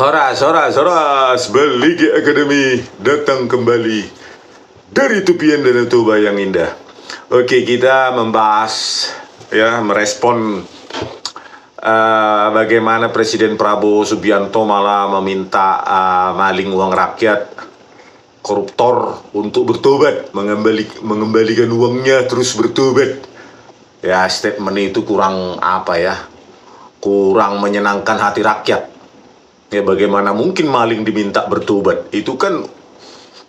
Horas, horas, horas, Beligi Academy datang kembali dari tepian Danau Toba yang indah. Oke, kita membahas, merespon bagaimana Presiden Prabowo Subianto malah meminta maling uang rakyat, koruptor untuk bertobat, mengembalikan uangnya terus bertobat. Ya, statement itu kurang kurang menyenangkan hati rakyat. Ya, bagaimana mungkin maling diminta bertobat? Itu kan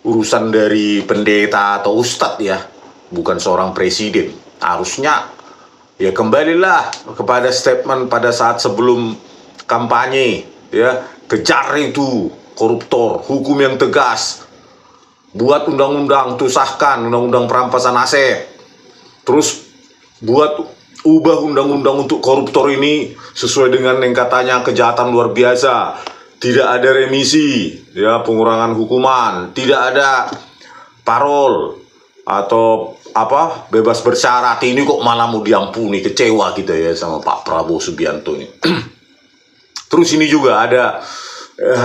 urusan dari pendeta atau ustadz ya, bukan seorang presiden. Harusnya ya kembalilah kepada statement pada saat sebelum kampanye, ya, kejar itu koruptor, hukum yang tegas, buat undang-undang, sahkan undang-undang perampasan aset, terus ubah undang-undang untuk koruptor ini sesuai dengan yang katanya kejahatan luar biasa. Tidak ada remisi, ya, pengurangan hukuman, tidak ada parol atau bebas bersyarat. Ini kok malah mau diampuni, kecewa kita ya sama Pak Prabowo Subianto ini. Terus ini juga ada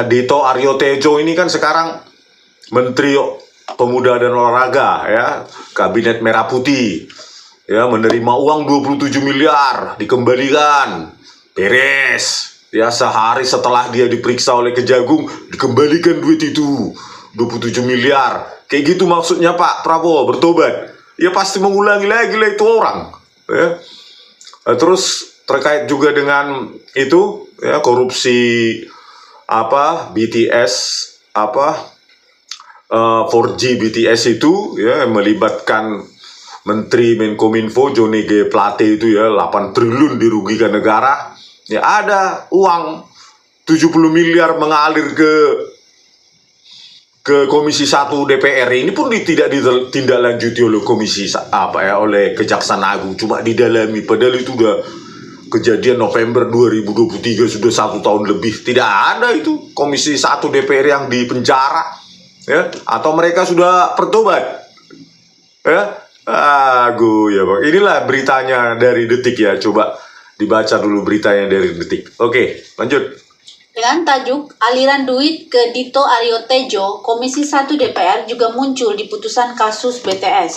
Dito Aryo Tejo, ini kan sekarang Menteri Pemuda dan Olahraga, ya, Kabinet Merah Putih. Ya, menerima uang 27 miliar, dikembalikan, beres. Ya, sehari setelah dia diperiksa oleh Kejagung, dikembalikan duit itu, 27 miliar. Kayak gitu maksudnya Pak Prabowo bertobat. Ya pasti mengulangi lagi lah itu orang. Ya. Terus terkait juga dengan itu, ya, korupsi BTS 4G BTS itu, ya, melibatkan Menteri Menkominfo Johnny G. Plate itu, ya, 8 triliun dirugikan negara. Ya, ada uang 70 miliar mengalir ke Komisi 1 DPR. Ini pun tidak ditindaklanjuti oleh oleh Kejaksaan Agung, cuma didalami, padahal itu udah kejadian November 2023, sudah 1 tahun lebih. Tidak ada itu Komisi 1 DPR yang dipenjara, ya, atau mereka sudah bertobat, ya. Ya Bang. Inilah beritanya dari Detik, ya. Coba dibaca dulu beritanya dari Detik. Oke, lanjut. Dengan tajuk aliran duit ke Dito Aryo Tejo, Komisi 1 DPR juga muncul di putusan kasus BTS.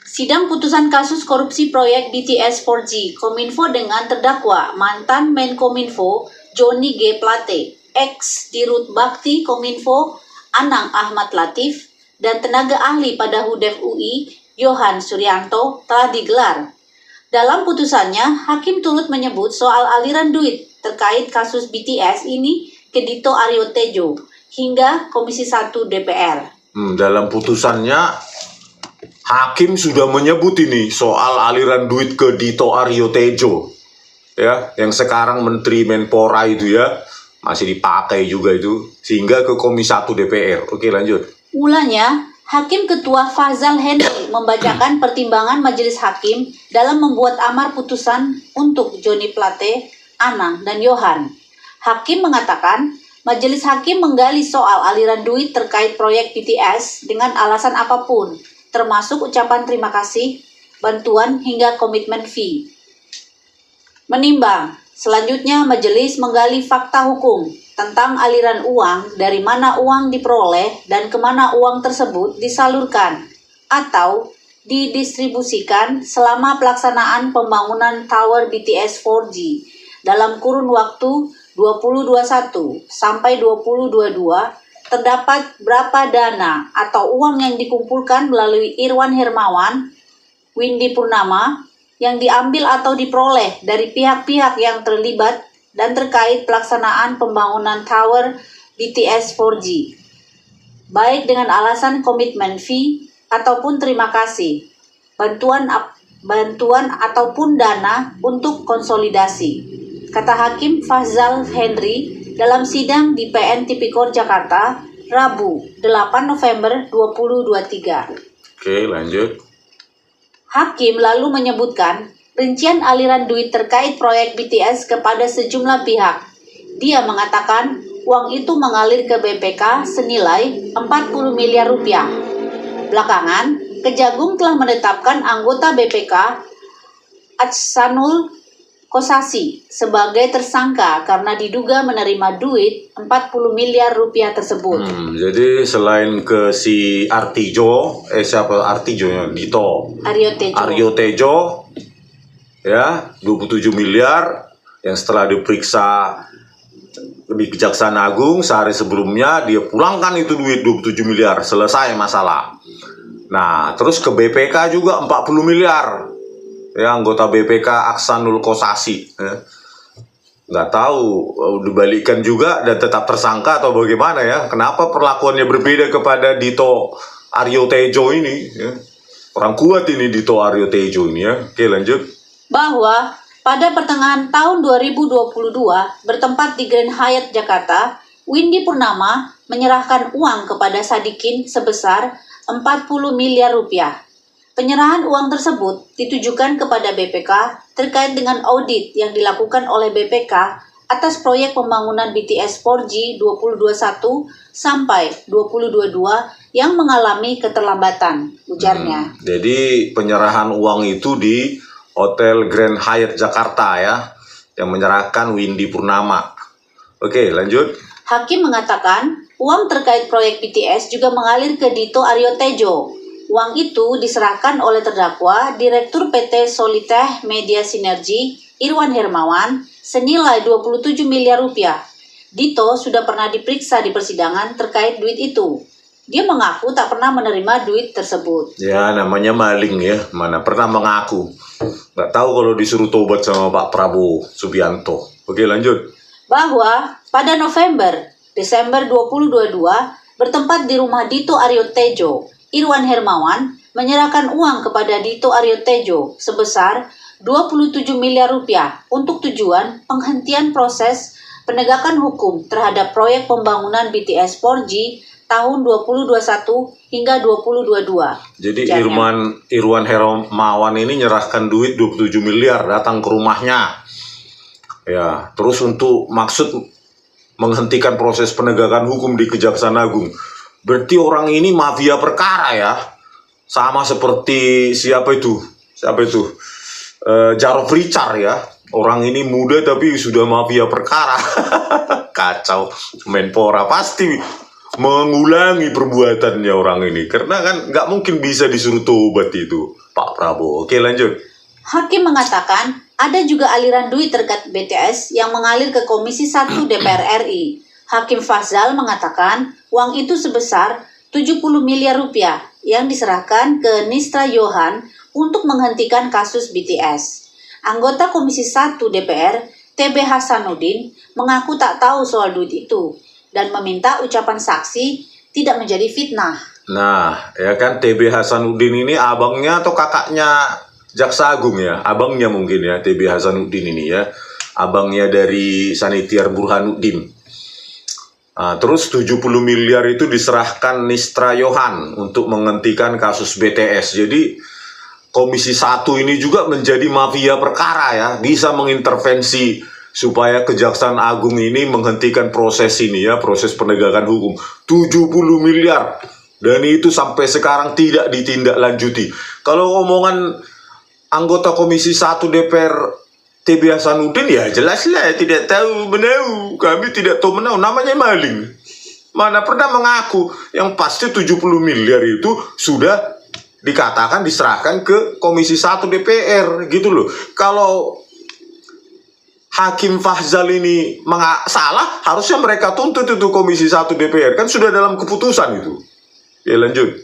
Sidang putusan kasus korupsi proyek BTS 4G Kominfo dengan terdakwa mantan Menkominfo Johnny G. Plate, ex Dirut Bakti Kominfo Anang Ahmad Latif, dan tenaga ahli pada HUDEF UI Yohan Suryanto telah digelar. Dalam putusannya, hakim turut menyebut soal aliran duit terkait kasus BTS ini ke Dito Aryo Tejo hingga Komisi 1 DPR. Dalam putusannya, hakim sudah menyebut ini soal aliran duit ke Dito Aryo Tejo, ya, yang sekarang Menteri Menpora itu, ya, masih dipakai juga itu, sehingga ke Komisi 1 DPR. Oke, lanjut. Mulanya, Hakim Ketua Fazal Henry membacakan pertimbangan majelis hakim dalam membuat amar putusan untuk Johnny Plate, Anang, dan Yohan. Hakim mengatakan, majelis hakim menggali soal aliran duit terkait proyek BTS dengan alasan apapun, termasuk ucapan terima kasih, bantuan, hingga komitmen fee. Menimbang, selanjutnya majelis menggali fakta hukum tentang aliran uang, dari mana uang diperoleh dan kemana uang tersebut disalurkan atau didistribusikan selama pelaksanaan pembangunan Tower BTS 4G dalam kurun waktu 2021 sampai 2022, terdapat berapa dana atau uang yang dikumpulkan melalui Irwan Hermawan, Windy Purnama, yang diambil atau diperoleh dari pihak-pihak yang terlibat dan terkait pelaksanaan pembangunan Tower BTS 4G, baik dengan alasan komitmen fee ataupun terima kasih, bantuan ataupun dana untuk konsolidasi, kata Hakim Fazal Henry dalam sidang di PN Tipikor Jakarta, Rabu 8 November 2023. Oke, lanjut. Hakim lalu menyebutkan rincian aliran duit terkait proyek BTS kepada sejumlah pihak. Dia mengatakan uang itu mengalir ke BPK senilai 40 miliar rupiah. Belakangan, Kejagung telah menetapkan anggota BPK Aksanul Kosasi sebagai tersangka karena diduga menerima duit 40 miliar rupiah tersebut. Jadi selain ke si Artijo, siapa Artijo? Dito Aryo Tejo, ya 27 miliar yang setelah diperiksa di Kejaksaan Agung sehari sebelumnya dia pulangkan itu duit 27 miliar, selesai masalah. Nah, terus ke BPK juga 40 miliar. Ya, anggota BPK Aksanul Kosasi. Ya. Nggak tahu dibalikkan juga dan tetap tersangka atau bagaimana ya. Kenapa perlakuannya berbeda kepada Dito Aryo Tejo ini? Ya. Orang kuat ini Dito Aryo Tejo ini ya. Oke, lanjut. Bahwa pada pertengahan tahun 2022 bertempat di Grand Hyatt Jakarta, Windy Purnama menyerahkan uang kepada Sadikin sebesar 40 miliar rupiah. Penyerahan uang tersebut ditujukan kepada BPK terkait dengan audit yang dilakukan oleh BPK atas proyek pembangunan BTS 4G 2021 sampai 2022 yang mengalami keterlambatan, ujarnya. Jadi penyerahan uang itu di Hotel Grand Hyatt Jakarta ya, yang menyerahkan Windy Purnama. Oke, lanjut. Hakim mengatakan uang terkait proyek BTS juga mengalir ke Dito Aryo Tejo. Uang itu diserahkan oleh terdakwa Direktur PT Soliteh Media Sinergi Irwan Hermawan senilai 27 miliar rupiah. Dito sudah pernah diperiksa di persidangan terkait duit itu. Dia mengaku tak pernah menerima duit tersebut. Ya, namanya maling ya, mana pernah mengaku. Nggak tahu kalau disuruh tobat sama Pak Prabowo Subianto. Oke, lanjut. Bahwa pada Desember 2022 bertempat di rumah Dito Aryo Tejo, Irwan Hermawan menyerahkan uang kepada Dito Aryo Tejo sebesar 27 miliar rupiah untuk tujuan penghentian proses penegakan hukum terhadap proyek pembangunan BTS 4G tahun 2021 hingga 2022. Jadi Irwan Hermawan ini nyerahkan duit 27 miliar datang ke rumahnya. Ya, terus untuk maksud menghentikan proses penegakan hukum di Kejaksaan Agung. Berarti orang ini mafia perkara ya. Sama seperti siapa itu? Jarod Richard ya. Orang ini muda tapi sudah mafia perkara. Kacau. Menpora pasti mengulangi perbuatannya orang ini. Karena kan nggak mungkin bisa disuruh tobat itu Pak Prabowo. Oke, lanjut. Hakim mengatakan ada juga aliran duit terkait BTS yang mengalir ke Komisi 1 DPR RI. Hakim Fazal mengatakan uang itu sebesar 70 miliar rupiah yang diserahkan ke Nistra Yohan untuk menghentikan kasus BTS. Anggota Komisi 1 DPR, TB Hasanuddin, mengaku tak tahu soal duit itu dan meminta ucapan saksi tidak menjadi fitnah. Nah, ya kan TB Hasanuddin ini abangnya atau kakaknya Jaksa Agung ya? Abangnya mungkin ya, TB Hasanuddin ini ya. Abangnya dari Sanitiar Burhanuddin. Nah, terus 70 miliar itu diserahkan Nistra Yohan untuk menghentikan kasus BTS. Jadi Komisi 1 ini juga menjadi mafia perkara ya. Bisa mengintervensi supaya Kejaksaan Agung ini menghentikan proses ini ya, proses penegakan hukum. 70 miliar. Dan itu sampai sekarang tidak ditindaklanjuti. Kalau omongan anggota Komisi 1 DPR TB Hasanuddin ya jelaslah tidak tahu menau, kami tidak tahu menau, namanya maling. Mana pernah mengaku, yang pasti 70 miliar itu sudah dikatakan diserahkan ke Komisi 1 DPR gitu loh. Kalau Hakim Fazal ini salah, harusnya mereka tuntut itu Komisi 1 DPR, kan sudah dalam keputusan itu. Ya, lanjut.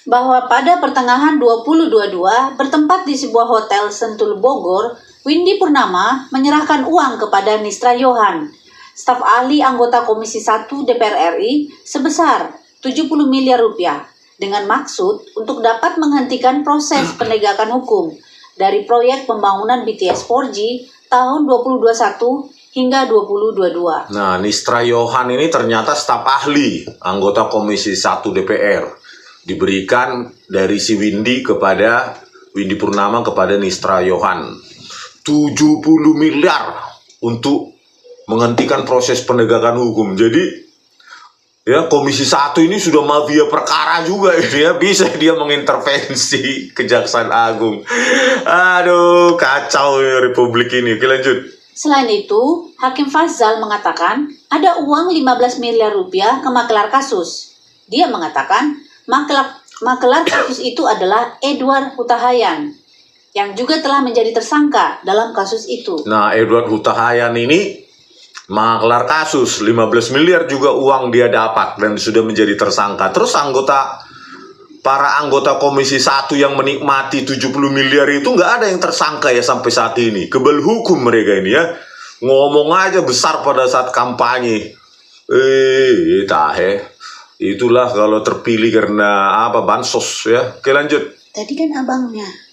Bahwa pada pertengahan 2022 bertempat di sebuah hotel Sentul Bogor, Windy Purnama menyerahkan uang kepada Nistra Yohan, staf ahli anggota Komisi 1 DPR RI sebesar 70 miliar rupiah dengan maksud untuk dapat menghentikan proses penegakan hukum dari proyek pembangunan BTS 4G tahun 2021 hingga 2022. Nah, Nistra Yohan ini ternyata staf ahli anggota Komisi 1 DPR. Diberikan dari si Windy Purnama kepada Nistra Yohan. 70 miliar untuk menghentikan proses penegakan hukum. Jadi Ya, Komisi 1 ini sudah mafia perkara juga ini ya, bisa dia mengintervensi Kejaksaan Agung. Aduh, kacau ya Republik ini. Oke, lanjut. Selain itu, Hakim Fazal mengatakan ada uang 15 miliar rupiah ke makelar kasus. Dia mengatakan makelar kasus itu adalah Edward Hutahayan, yang juga telah menjadi tersangka dalam kasus itu. Nah, Edward Hutahayan ini makelar kasus, 15 miliar juga uang dia dapat dan sudah menjadi tersangka. Terus para anggota Komisi 1 yang menikmati 70 miliar itu nggak ada yang tersangka ya sampai saat ini. Kebal hukum mereka ini ya. Ngomong aja besar pada saat kampanye. Itulah kalau terpilih karena bansos ya. Oke, lanjut. Tadi kan abangnya.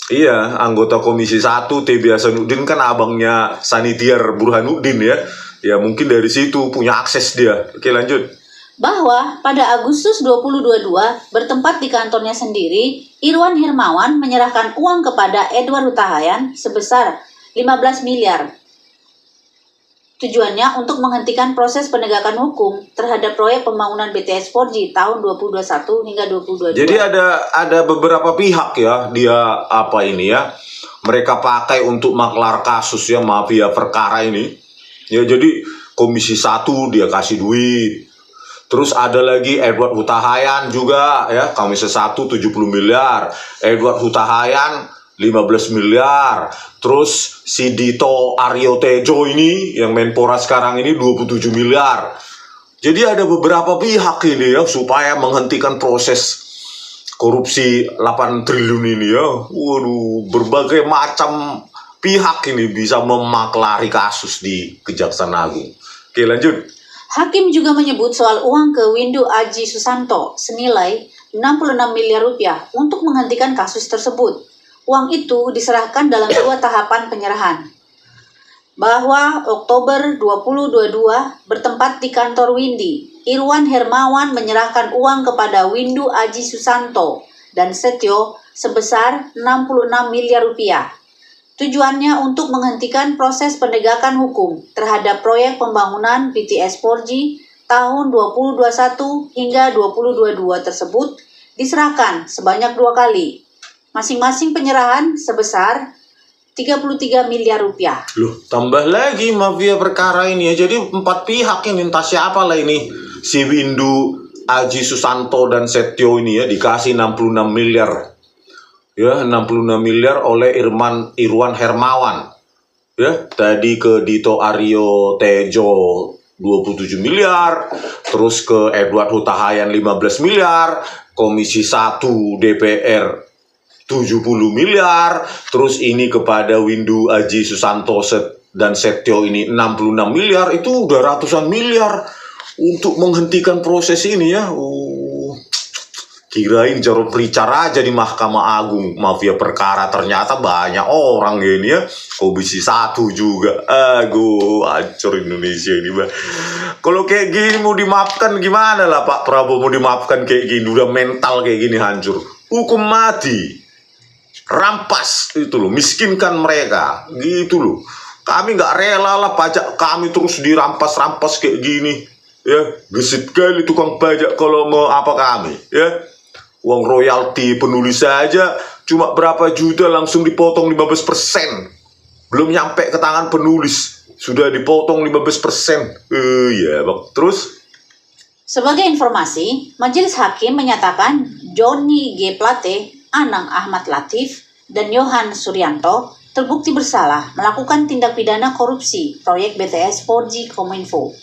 Iya, anggota Komisi 1 TB Hasanuddin kan abangnya Sanitiar Burhanuddin ya. Ya mungkin dari situ punya akses dia. Oke, lanjut. Bahwa pada Agustus 2022 bertempat di kantornya sendiri, Irwan Hermawan menyerahkan uang kepada Edward Hutahayan sebesar 15 miliar. Tujuannya untuk menghentikan proses penegakan hukum terhadap proyek pembangunan BTS 4G tahun 2021 hingga 2022. Jadi ada beberapa pihak ya dia mereka pakai untuk maklar kasus ya mafia perkara ini. Ya jadi Komisi 1 dia kasih duit. Terus ada lagi Edward Hutahayan juga ya, Komisi 1 70 miliar, Edward Hutahayan 15 miliar. Terus si Dito Aryo Tejo ini yang Menpora sekarang ini 27 miliar. Jadi ada beberapa pihak ini ya supaya menghentikan proses korupsi 8 triliun ini ya. Waduh, berbagai macam pihak ini bisa memaklari kasus di Kejaksaan Agung. Oke, lanjut. Hakim juga menyebut soal uang ke Windu Aji Susanto senilai 66 miliar rupiah untuk menghentikan kasus tersebut. Uang itu diserahkan dalam 2 tahapan penyerahan. Bahwa Oktober 2022 bertempat di kantor Windy, Irwan Hermawan menyerahkan uang kepada Windu Aji Susanto dan Setio sebesar 66 miliar rupiah. Tujuannya untuk menghentikan proses penegakan hukum terhadap proyek pembangunan BTS 4G tahun 2021 hingga 2022 tersebut diserahkan sebanyak 2 kali. Masing-masing penyerahan sebesar 33 miliar rupiah. Loh, tambah lagi mafia perkara ini ya. Jadi 4 pihak ini, entah siapa lah ini. Si Windu Aji Susanto dan Setio ini ya dikasih 66 miliar. Ya, 66 miliar oleh Irwan Hermawan. Ya, tadi ke Dito Aryo Tejo 27 miliar, terus ke Edward Hutahayan 15 miliar, Komisi 1 DPR 70 miliar, terus ini kepada Windu Aji Susanto dan Setio ini 66 miliar, itu udah ratusan miliar untuk menghentikan proses ini ya. Kirain Jarod Richard aja di Mahkamah Agung mafia perkara, ternyata banyak orang ini ya. Komisi 1 juga. Hancur Indonesia ini, Mbak. Kalau kayak gini mau dimaafkan gimana lah Pak Prabowo, mau dimaafkan kayak gini, udah mental kayak gini hancur. Hukum mati. Rampas itu loh, miskinkan mereka gitu loh. Kami nggak rela lah pajak kami terus dirampas-rampas kayak gini ya. Gesit kali tukang pajak kalau mau apa kami ya. Uang royalti penulis saja cuma berapa juta langsung dipotong 15%. Belum nyampe ke tangan penulis sudah dipotong 15%. Ya, terus sebagai informasi, Majelis Hakim menyatakan Johnny G. Plate, Anang Ahmad Latif, dan Yohan Suryanto terbukti bersalah melakukan tindak pidana korupsi proyek BTS 4G Kominfo.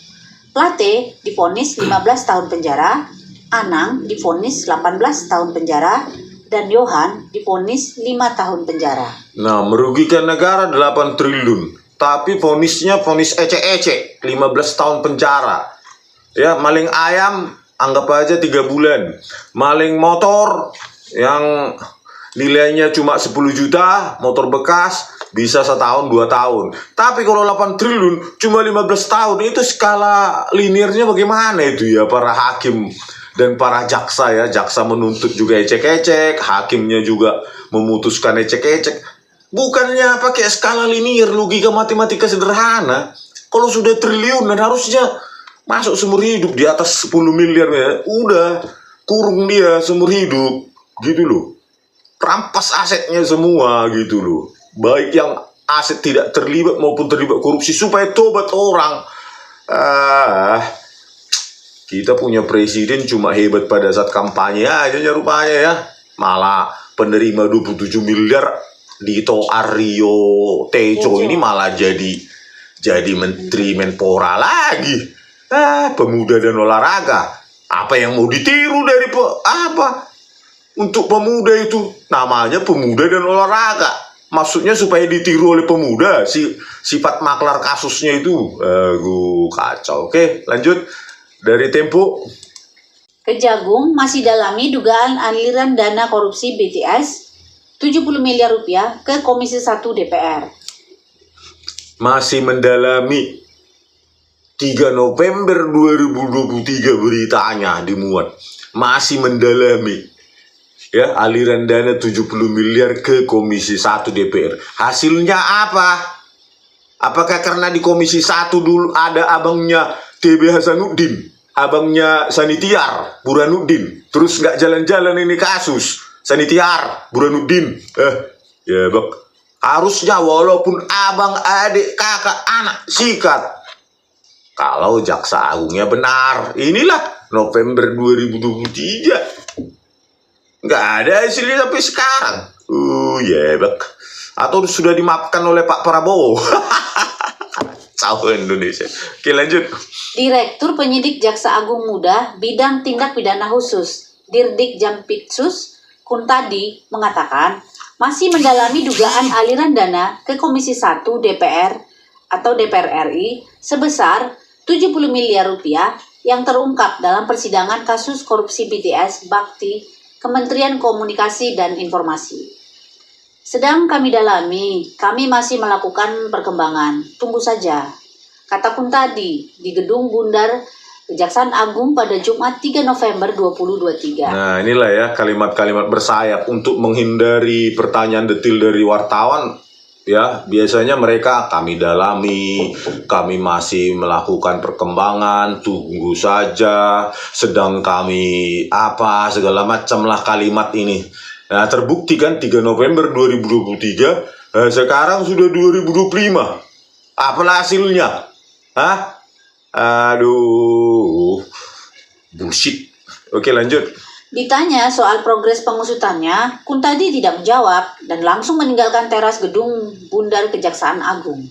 Plate divonis 15 tahun penjara, Anang divonis 18 tahun penjara, dan Yohan divonis 5 tahun penjara. Nah, merugikan negara 8 triliun. Tapi vonisnya vonis ecek-ecek, 15 tahun penjara. Ya, maling ayam anggap aja 3 bulan. Maling motor yang nilainya cuma 10 juta, motor bekas, bisa 1 tahun 2 tahun. Tapi kalau 8 triliun cuma 15 tahun, itu skala linearnya bagaimana itu ya para hakim dan para jaksa ya. Jaksa menuntut juga ecek-ecek, hakimnya juga memutuskan ecek-ecek. Bukannya pakai skala linear, logika matematika sederhana. Kalau sudah triliunan harusnya Masuk seumur hidup di atas 10 miliar ya, udah kurung dia seumur hidup gitu loh. Rampas asetnya semua gitu loh. Baik yang aset tidak terlibat maupun terlibat korupsi supaya tobat orang. Kita punya presiden cuma hebat pada saat kampanye aja rupanya ya. Malah penerima 27 miliar Dito Aryo Tejo ini malah jadi menteri Menpora lagi. Pemuda dan olahraga. Apa yang mau ditiru dari apa? Untuk pemuda itu namanya pemuda dan olahraga. Maksudnya supaya ditiru oleh pemuda sifat maklar kasusnya itu. Kacau. Oke, lanjut dari Tempo. Kejagung masih dalami dugaan aliran dana korupsi BTS 70 miliar rupiah ke Komisi 1 DPR. Masih mendalami. 3 November 2023 beritanya dimuat. Masih mendalami. Ya, aliran dana 70 miliar ke Komisi 1 DPR. Hasilnya apa? Apakah karena di Komisi 1 dulu ada abangnya TB Hasanuddin, abangnya Sanitiar Burhanuddin, terus nggak jalan-jalan ini kasus Sanitiar Burhanuddin? Ya bak. Harusnya walaupun abang, adik, kakak, anak, sikat. Kalau Jaksa Agungnya benar, inilah November 2023. Nggak ada hasilnya sampai sekarang. Bak. Atau sudah dimaafkan oleh Pak Prabowo. Kacau Indonesia. Oke, lanjut. Direktur Penyidik Jaksa Agung Muda Bidang Tindak Pidana Khusus Dirdik Jampitsus Kuntadi mengatakan masih mendalami dugaan aliran dana ke Komisi 1 DPR atau DPR RI sebesar 70 miliar rupiah yang terungkap dalam persidangan kasus korupsi BTS Bakti Kementerian Komunikasi dan Informasi. Sedang kami dalami, kami masih melakukan perkembangan. Tunggu saja, kata Kuntadi di Gedung Bundar Kejaksaan Agung pada Jumat 3 November 2023. Nah, inilah ya kalimat-kalimat bersayap untuk menghindari pertanyaan detil dari wartawan. Ya, biasanya mereka kami dalami, kami masih melakukan perkembangan, tunggu saja, sedang kami segala macam lah kalimat ini. Nah, terbukti kan 3 November 2023, sekarang sudah 2025. Apalah hasilnya? Aduh, bullshit. Oke, lanjut. Ditanya soal progres pengusutannya, Kuntadi tidak menjawab dan langsung meninggalkan teras gedung Bundar Kejaksaan Agung.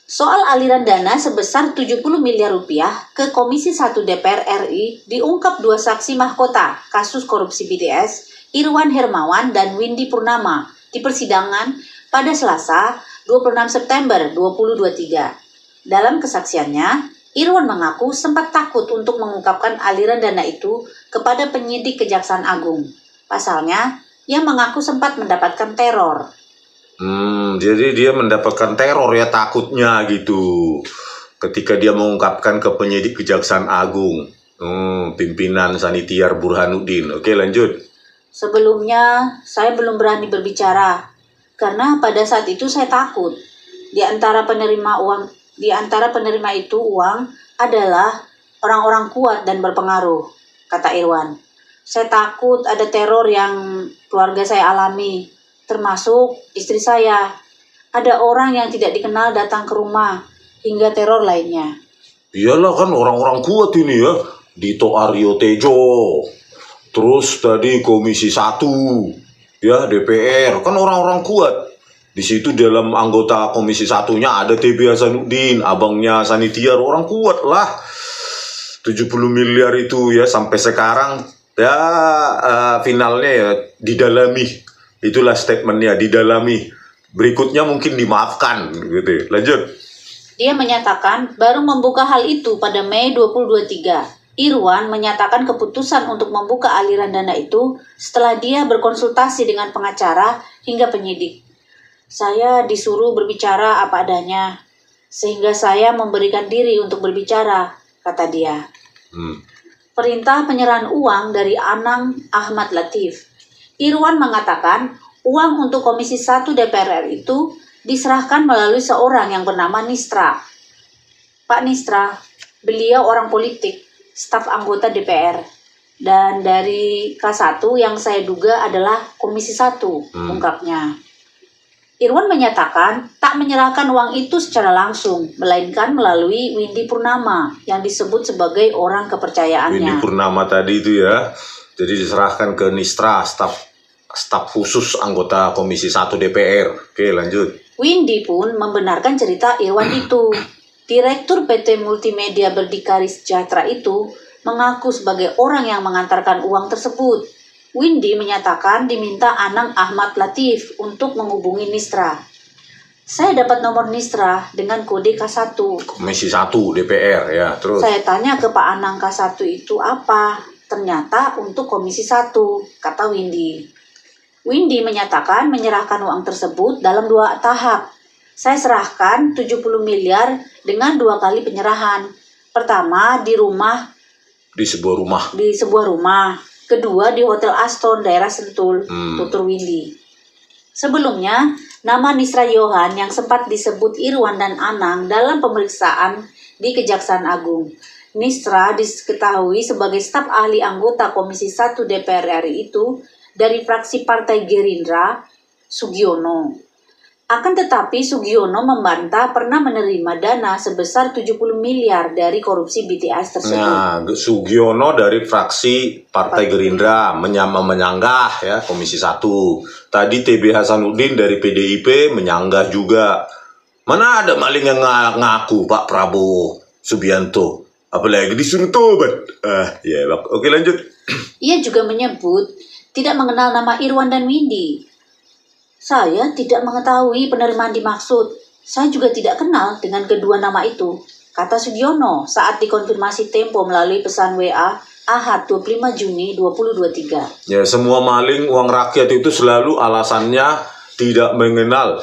Soal aliran dana sebesar 70 miliar rupiah ke Komisi 1 DPR RI diungkap dua saksi mahkota kasus korupsi BTS, Irwan Hermawan dan Windy Purnama di persidangan pada Selasa 26 September 2023. Dalam kesaksiannya, Irwan mengaku sempat takut untuk mengungkapkan aliran dana itu kepada penyidik Kejaksaan Agung. Pasalnya, ia mengaku sempat mendapatkan teror. Jadi dia mendapatkan teror ya takutnya gitu. Ketika dia mengungkapkan ke penyidik Kejaksaan Agung. Pimpinan Sanitiar Burhanuddin. Oke, lanjut. Sebelumnya, saya belum berani berbicara. Karena pada saat itu saya takut. Di antara penerima itu uang adalah orang-orang kuat dan berpengaruh, kata Irwan. Saya takut ada teror yang keluarga saya alami, termasuk istri saya. Ada orang yang tidak dikenal datang ke rumah, hingga teror lainnya. Iyalah kan orang-orang kuat ini ya. Dito Aryo Tejo. Terus tadi Komisi 1, ya DPR, kan orang-orang kuat. Di situ dalam anggota Komisi 1-nya ada TB Hasanuddin, abangnya Sanitiar, orang kuat lah. 70 miliar itu ya sampai sekarang ya finalnya ya didalami. Itulah statementnya, didalami. Berikutnya mungkin dimaafkan gitu. Lanjut. Dia menyatakan baru membuka hal itu pada Mei 2023. Irwan menyatakan keputusan untuk membuka aliran dana itu setelah dia berkonsultasi dengan pengacara hingga penyidik. Saya disuruh berbicara apa adanya, sehingga saya memberikan diri untuk berbicara, kata dia. Perintah penyerahan uang dari Anang Ahmad Latif. Irwan mengatakan uang untuk Komisi 1 DPR RI itu diserahkan melalui seorang yang bernama Nistra. Pak Nistra, Beliau orang politik, staf anggota DPR. Dan dari K1 yang saya duga adalah Komisi 1, ungkapnya. Irwan menyatakan tak menyerahkan uang itu secara langsung, melainkan melalui Windy Purnama yang disebut sebagai orang kepercayaannya. Windy Purnama tadi itu ya, jadi diserahkan ke Nistra, staf khusus anggota Komisi 1 DPR. Oke, lanjut. Windy pun membenarkan cerita Irwan itu. Direktur PT Multimedia Berdikari Sejahtera itu mengaku sebagai orang yang mengantarkan uang tersebut. Windy menyatakan diminta Anang Ahmad Latif untuk menghubungi Nistra. Saya dapat nomor Nistra dengan kode K1. Komisi 1 DPR ya, terus. Saya tanya ke Pak Anang K1 itu apa? Ternyata untuk Komisi 1, kata Windy. Windy menyatakan menyerahkan uang tersebut dalam 2 tahap. Saya serahkan 70 miliar dengan 2 kali penyerahan. Pertama di sebuah rumah. Kedua di Hotel Aston, daerah Sentul, tutur Windy. Sebelumnya, nama Nistra Yohan yang sempat disebut Irwan dan Anang dalam pemeriksaan di Kejaksaan Agung. Nistra diketahui sebagai staf ahli anggota Komisi 1 DPR RI itu dari fraksi Partai Gerindra, Sugiono. Akan tetapi Sugiono membantah pernah menerima dana sebesar 70 miliar dari korupsi BTS tersebut. Nah, Sugiono dari fraksi Partai Gerindra menyanggah ya Komisi 1. Tadi TB Hasanuddin dari PDIP menyanggah juga. Mana ada maling yang ngaku Pak Prabowo Subianto, apalagi disuruh tobat. Ya, oke lanjut. Ia juga menyebut tidak mengenal nama Irwan dan Windy. Saya tidak mengetahui penerimaan dimaksud. Saya juga tidak kenal dengan kedua nama itu, kata Sugiono saat dikonfirmasi Tempo melalui pesan WA Ahad 25 Juni 2023. Ya, semua maling uang rakyat itu selalu alasannya tidak mengenal.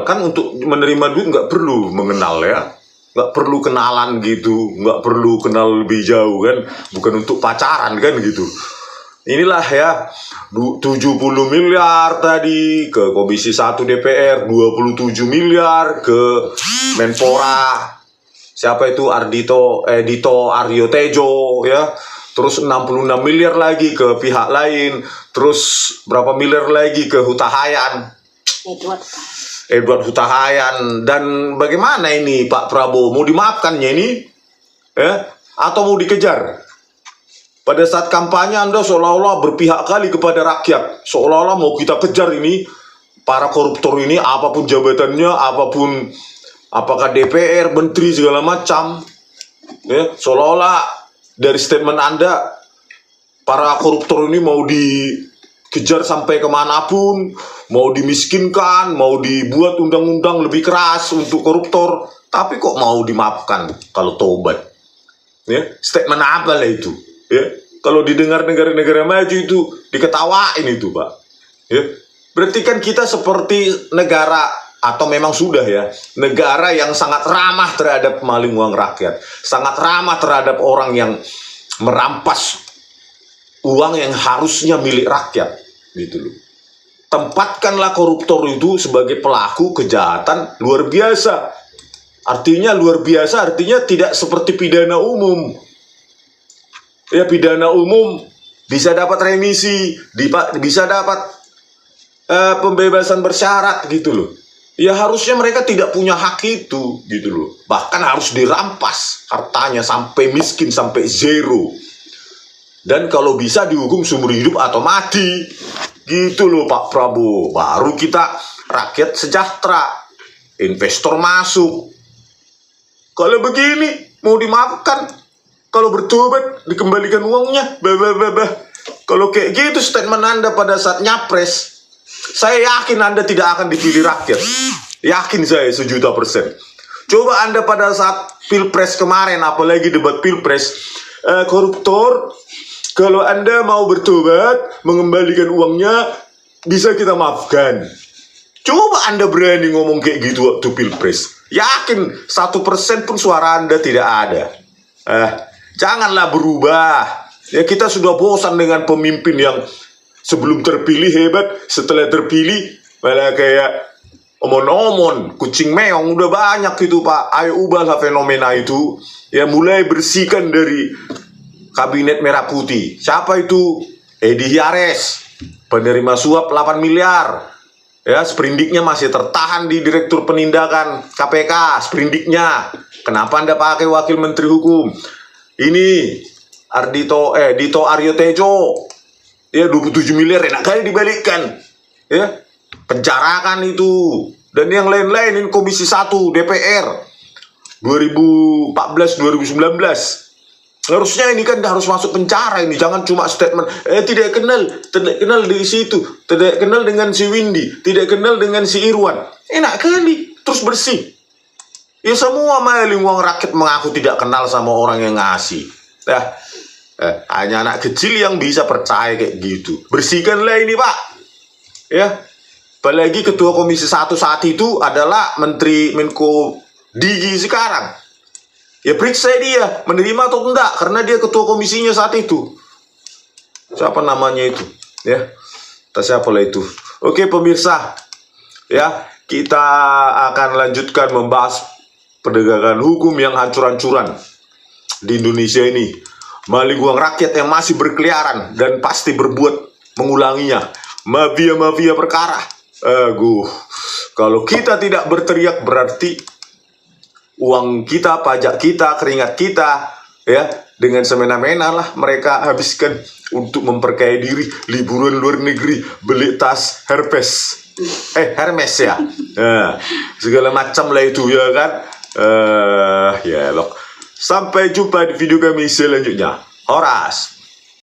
Kan untuk menerima duit nggak perlu mengenal ya. Nggak perlu kenalan gitu, nggak perlu kenal lebih jauh kan. Bukan untuk pacaran kan gitu. Inilah ya, 70 miliar tadi ke Komisi 1 DPR, 27 miliar ke Menpora. Siapa itu? Dito Aryo Tejo ya. Terus 66 miliar lagi ke pihak lain. Terus berapa miliar lagi ke Hutahayan. Edward Hutahayan. Dan bagaimana ini Pak Prabowo? Mau dimaafkannya ini? Atau mau dikejar? Pada saat kampanye Anda seolah-olah berpihak kali kepada rakyat. Seolah-olah mau kita kejar ini, para koruptor ini, apapun jabatannya, apapun, apakah DPR, menteri, segala macam. Ya, seolah-olah dari statement Anda, para koruptor ini mau dikejar sampai kemanapun, mau dimiskinkan, mau dibuat undang-undang lebih keras untuk koruptor. Tapi kok mau dimaafkan kalau tobat? Ya, statement apa lah itu? Ya, kalau didengar negara-negara maju itu diketawain itu Pak. Ya, berarti kan kita seperti negara atau memang sudah ya negara yang sangat ramah terhadap maling uang rakyat, sangat ramah terhadap orang yang merampas uang yang harusnya milik rakyat, gitu loh. Tempatkanlah koruptor itu sebagai pelaku kejahatan luar biasa. Artinya luar biasa, artinya tidak seperti pidana umum. Ya, pidana umum bisa dapat remisi, bisa dapat pembebasan bersyarat gitu loh. Ya harusnya mereka tidak punya hak itu gitu loh. Bahkan harus dirampas hartanya sampai miskin, sampai zero. Dan kalau bisa dihukum seumur hidup atau mati. Gitu loh Pak Prabowo. Baru kita rakyat sejahtera, investor masuk. Kalau begini mau dimaafkan, kalau bertobat dikembalikan uangnya, Kalau kayak gitu statement Anda pada saat nyapres, saya yakin Anda tidak akan dipilih rakyat. Yakin saya 1.000.000%. Coba Anda pada saat pilpres kemarin, apalagi debat pilpres, koruptor, kalau Anda mau bertobat, mengembalikan uangnya, bisa kita maafkan. Coba Anda berani ngomong kayak gitu waktu pilpres. Yakin 1% pun suara Anda tidak ada. Janganlah berubah. Ya, kita sudah bosan dengan pemimpin yang sebelum terpilih hebat, setelah terpilih malah kayak omon-omon, kucing meong udah banyak itu Pak. Ayo ubahlah fenomena itu. Ya mulai bersihkan dari kabinet merah putih. Siapa itu? Edi Hiares, penerima suap 8 miliar. Ya, sprindiknya masih tertahan di Direktur Penindakan KPK, sprindiknya. Kenapa Anda pakai Wakil Menteri Hukum? Ini Dito Aryo Tejo. Ya, 27 miliar enak kali dibalikkan. Ya, penjarakan itu. Dan yang lain-lain ini Komisi 1 DPR 2014-2019. Harusnya ini kan harus masuk penjara ini, jangan cuma statement tidak kenal di situ, tidak kenal dengan si Windy, tidak kenal dengan si Irwan. Enak kali, terus bersih. Ya semua maling uang rakyat mengaku tidak kenal sama orang yang ngasih. Hanya anak kecil yang bisa percaya kayak gitu. Bersihkanlah ini Pak. Ya, apalagi Ketua Komisi 1 saat itu adalah Menteri Menko Digi sekarang. Ya periksa dia, menerima atau enggak, karena dia ketua komisinya saat itu. Siapa namanya itu? Ya, siapa lah itu? Oke pemirsa, ya kita akan lanjutkan membahas penegakan hukum yang hancur-hancuran di Indonesia ini. Maling uang rakyat yang masih berkeliaran dan pasti berbuat mengulanginya. Mafia-mafia perkara. Kalau kita tidak berteriak berarti uang kita, pajak kita, keringat kita, ya dengan semena-mena lah mereka habiskan untuk memperkaya diri, liburan luar negeri, beli tas Hermes ya, segala macam lah itu ya kan. Ya loh. Sampai jumpa di video kami selanjutnya. Horas.